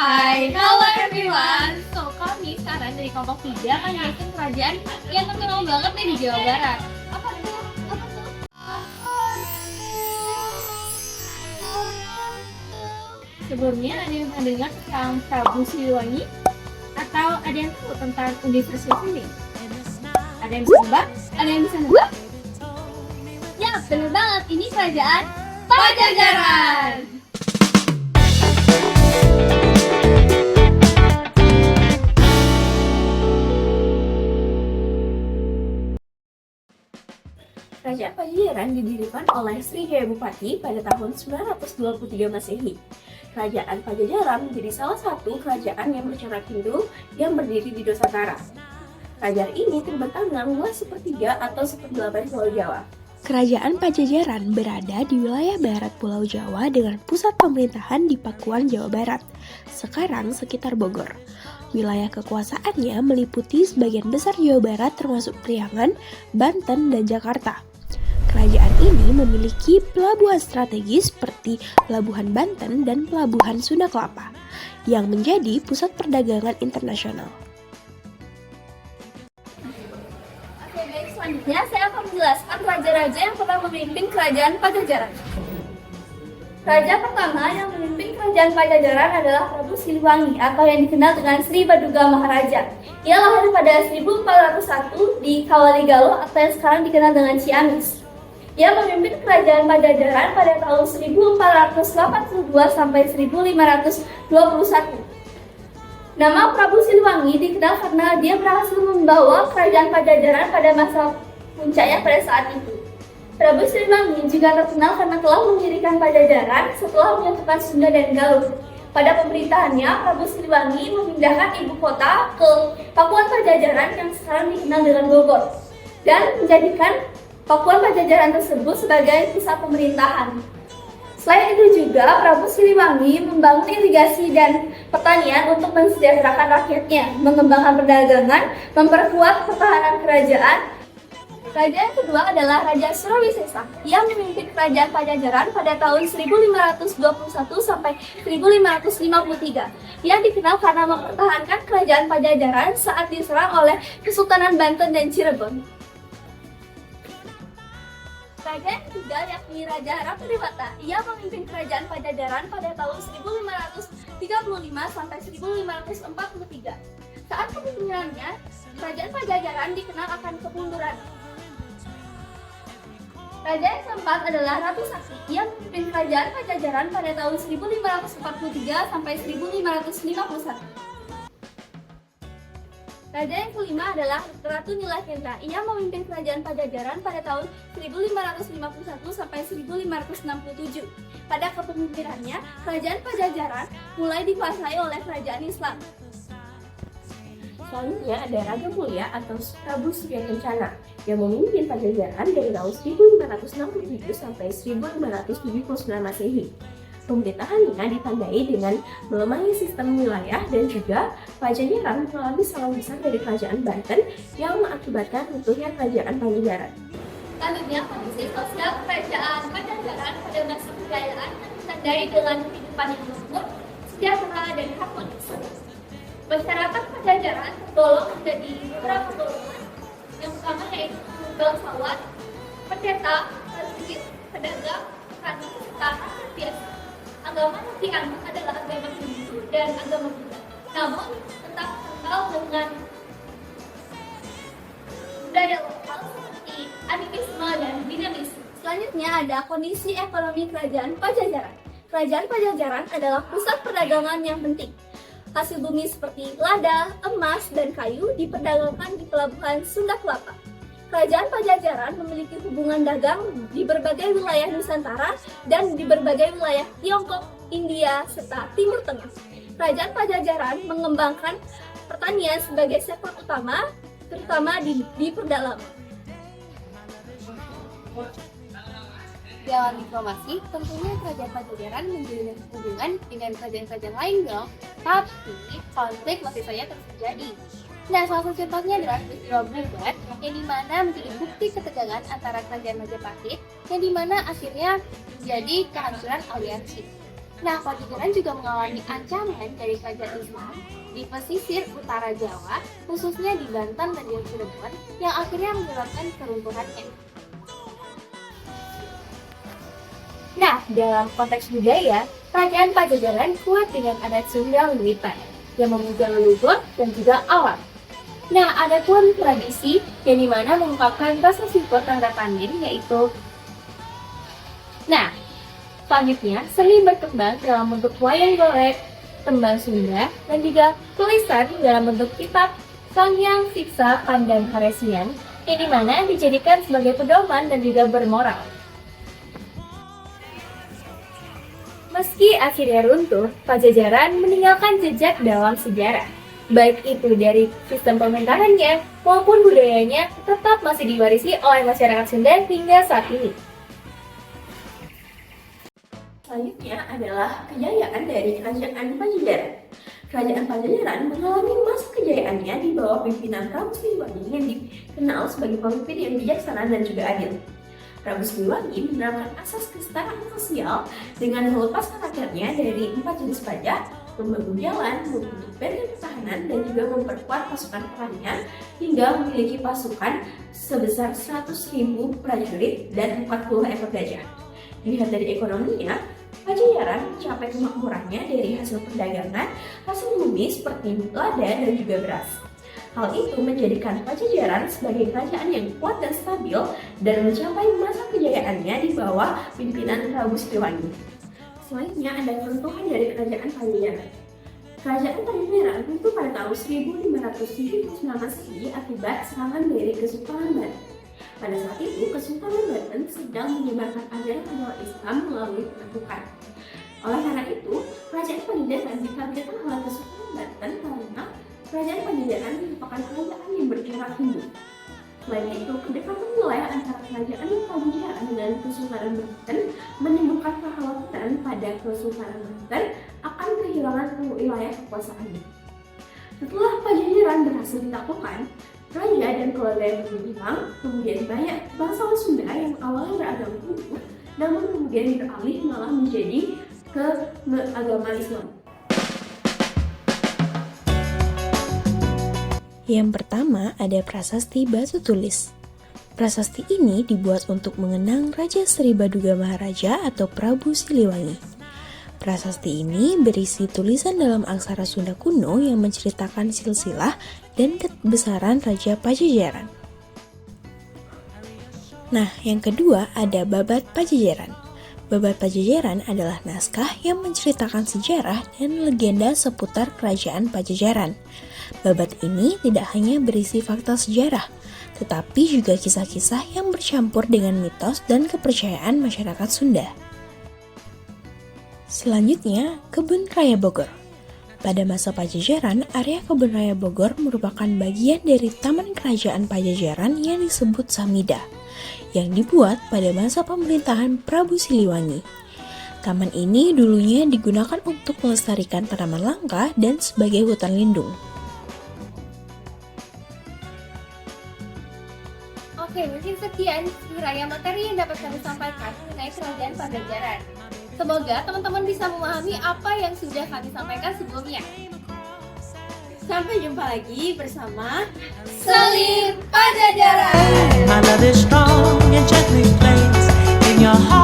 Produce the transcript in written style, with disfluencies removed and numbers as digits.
Hai, hello everyone. So, kami sekarang dari kelompok 3 akan ngeliatin kerajaan yang terkenal banget nih di Jawa Barat. Apa tuh? Apa tuh? Sebelumnya ada yang pernah dengar tentang Prabu Siliwangi? Atau ada yang tahu tentang Universitas ini? Ada yang bisa nebak? Ada yang bisa nebak? Ya, bener banget. Ini kerajaan Pajajaran. Kerajaan Pajajaran didirikan oleh Srijaya Bupati pada tahun 923 Masehi. Kerajaan Pajajaran menjadi salah satu kerajaan yang bercorak Hindu yang berdiri di Nusantara. Kerajaan ini terbentang dengan luas sepertiga atau seperdelapan Pulau Jawa. Kerajaan Pajajaran berada di wilayah barat Pulau Jawa dengan pusat pemerintahan di Pakuan, Jawa Barat, sekarang sekitar Bogor. Wilayah kekuasaannya meliputi sebagian besar Jawa Barat termasuk Priangan, Banten, dan Jakarta. Kerajaan ini memiliki pelabuhan strategis seperti Pelabuhan Banten dan Pelabuhan Sunda Kelapa, yang menjadi pusat perdagangan internasional. Oke guys, selanjutnya saya akan menjelaskan raja-raja yang pernah memimpin kerajaan Pajajaran. Raja pertama yang memimpin kerajaan Pajajaran adalah Prabu Siliwangi atau yang dikenal dengan Sri Baduga Maharaja. Ia lahir pada 1401 di Kawaligalo atau yang sekarang dikenal dengan Ciamis. Ia memimpin kerajaan Pajajaran pada tahun 1482 sampai 1521. Nama Prabu Siliwangi dikenal karena dia berhasil membawa kerajaan Pajajaran pada masa puncaknya pada saat itu. Prabu Siliwangi juga terkenal karena telah mendirikan Pajajaran setelah menyatukan Sunda dan Galuh. Pada pemerintahannya, Prabu Siliwangi memindahkan ibu kota ke Pakuan Pajajaran yang sekarang dikenal dengan Bogor dan menjadikan Pakuan Pajajaran tersebut sebagai pusat pemerintahan. Selain itu juga, Prabu Siliwangi membangun irigasi dan pertanian untuk mensejahterakan rakyatnya, mengembangkan perdagangan, memperkuat pertahanan kerajaan. Raja yang kedua adalah Raja Surawisesa. Ia memimpin kerajaan Pajajaran pada tahun 1521 sampai 1553. Ia dikenal karena mempertahankan kerajaan Pajajaran saat diserang oleh Kesultanan Banten dan Cirebon. Raja yang ketiga yakni Raja Ranggadewatta. Ia memimpin kerajaan Pajajaran pada tahun 1535 sampai 1543. Saat kepemimpinannya, kerajaan Pajajaran dikenal akan kemunduran. Raja yang keempat adalah Ratu Sakti. Ia memimpin kerajaan Pajajaran pada tahun 1543 sampai 1551. Raja yang kelima adalah Ratu Nilakendra. Ia memimpin kerajaan Pajajaran pada tahun 1551 sampai 1567. Pada kepemimpinannya, kerajaan Pajajaran mulai dikuasai oleh kerajaan Islam. Selanjutnya ada Raja Mulia atau Prabu Surya Kencana yang memimpin Pajajaran dari tahun 1567 sampai 1579 Masehi. Pemerintahannya ditandai dengan melemahnya sistem wilayah dan juga Pajajaran mengalami serangan besar dari kerajaan Banten yang mengakibatkan runtuhnya kerajaan Pajajaran. Selanjutnya, kondisi sosial kerajaan Pajajaran pada masa kejayaan ditandai dengan kehidupan yang makmur, sejahtera, dan harmonis. Masyarakat Pajajaran tergolong menjadi beberapa golongan. Yang pertama yaitu bangsawan, pendeta, prajurit, pedagang, petani, serta rakyat biasa. Agama yang dianut adalah agama Hindu dan agama Buddha. Namun tetap kental dengan budaya lokal seperti animisme dan dinamisme. Selanjutnya ada kondisi ekonomi kerajaan Pajajaran. Kerajaan Pajajaran adalah pusat perdagangan yang penting. Hasil bumi seperti lada, emas, dan kayu diperdagangkan di Pelabuhan Sunda Kelapa. Kerajaan Pajajaran memiliki hubungan dagang di berbagai wilayah Nusantara dan di berbagai wilayah Tiongkok, India, serta Timur Tengah. Kerajaan Pajajaran mengembangkan pertanian sebagai sektor utama, terutama di pedalaman. Dalam diplomasi, tentunya kerajaan Pajajaran menjalin hubungan dengan kerajaan-kerajaan lain dong, tapi konflik masih saja terus terjadi. Nah, salah satu contohnya adalah peristiwa Blebat, yang dimana menjadi bukti ketegangan antara kerajaan Majapahit, yang dimana akhirnya menjadi kehancuran aliansi. Nah, Pajajaran juga mengalami ancaman dari kerajaan Islam di pesisir utara Jawa, khususnya di Banten dan di Cirebon, yang akhirnya menyebabkan keruntuhannya. Nah, dalam konteks budaya, kerajaan Pajajaran kuat dengan adat Sunda Wiwitan yang memuja leluhur dan juga alam. Nah, ada pun tradisi yang dimana mengungkapkan rasa syukur terhadap panen, yaitu selanjutnya, seni berkembang dalam bentuk wayang golek, tembang Sunda, dan juga tulisan dalam bentuk kitab Sangyang Siksa Pandan Karesian, yang dimana dijadikan sebagai pedoman dan juga bermoral. Meski akhirnya runtuh, Pajajaran meninggalkan jejak dalam sejarah. Baik itu dari sistem pemerintahannya maupun budayanya tetap masih diwarisi oleh masyarakat Sunda hingga saat ini. Selanjutnya adalah kejayaan dari Kerajaan Pajajaran. Kerajaan Pajajaran mengalami masa kejayaannya di bawah pimpinan Prabu Siliwangi yang dikenal sebagai pemimpin yang bijaksana dan juga adil. Prabu Siliwangi menerapkan asas kesetaraan sosial dengan melepaskan rakyatnya dari 4 jenis pajak, membangun jalan, membentuk benteng pertahanan, dan juga memperkuat pasukan perangnya hingga memiliki pasukan sebesar 100.000 prajurit dan 40 ekor gajah. Dilihat dari ekonominya, Pajajaran mencapai kemakmurannya dari hasil perdagangan, hasil bumi seperti lada dan juga beras. Hal itu menjadikan Pajajaran sebagai kerajaan yang kuat dan stabil dan mencapai masa kejayaannya di bawah pimpinan Prabu Siliwangi. Selanjutnya ada keruntuhan dari Kerajaan Pajajaran. Kerajaan Pajajaran runtuh pada tahun 1579 Masehi akibat serangan dari Kesultanan Banten. Pada saat itu, Kesultanan Banten sedang menyebarkan ajaran agama Islam melalui penaklukan. Oleh karena itu, Kerajaan Pajajaran dikagetkan oleh Kesultanan Banten karena Kerajaan Pajajaran merupakan kerajaan yang bercorak Hindu. Selain itu, kedekatan wilayah antara Kerajaan Pajajaran dengan Kesultanan Banten menimbulkan kekhawatiran pada Kesultanan Banten akan kehilangan wilayah kekuasaannya. Setelah Pajajaran berhasil ditaklukkan, raja dan keluarga yang hilang, kemudian banyak bangsawan Sunda yang awalnya beragama Hindu, namun kemudian beralih malah menjadi ke agama Islam. Yang pertama ada prasasti batu tulis. Prasasti ini dibuat untuk mengenang Raja Sri Baduga Maharaja atau Prabu Siliwangi. Prasasti ini berisi tulisan dalam aksara Sunda kuno yang menceritakan silsilah dan kebesaran Raja Pajajaran. Nah, yang kedua ada Babat Pajajaran. Babat Pajajaran adalah naskah yang menceritakan sejarah dan legenda seputar kerajaan Pajajaran. Babat ini tidak hanya berisi fakta sejarah, tetapi juga kisah-kisah yang bercampur dengan mitos dan kepercayaan masyarakat Sunda. Selanjutnya, Kebun Raya Bogor. Pada masa Pajajaran, area Kebun Raya Bogor merupakan bagian dari Taman Kerajaan Pajajaran yang disebut Samida, yang dibuat pada masa pemerintahan Prabu Siliwangi. Taman ini dulunya digunakan untuk melestarikan tanaman langka dan sebagai hutan lindung. Oke, mungkin sekian kiranya materi yang dapat kami sampaikan mengenai Kerajaan Pajajaran. Semoga teman-teman bisa memahami apa yang sudah kami sampaikan sebelumnya. Sampai jumpa lagi bersama Selim Pajajaran! My love is strong and gently placed in your heart.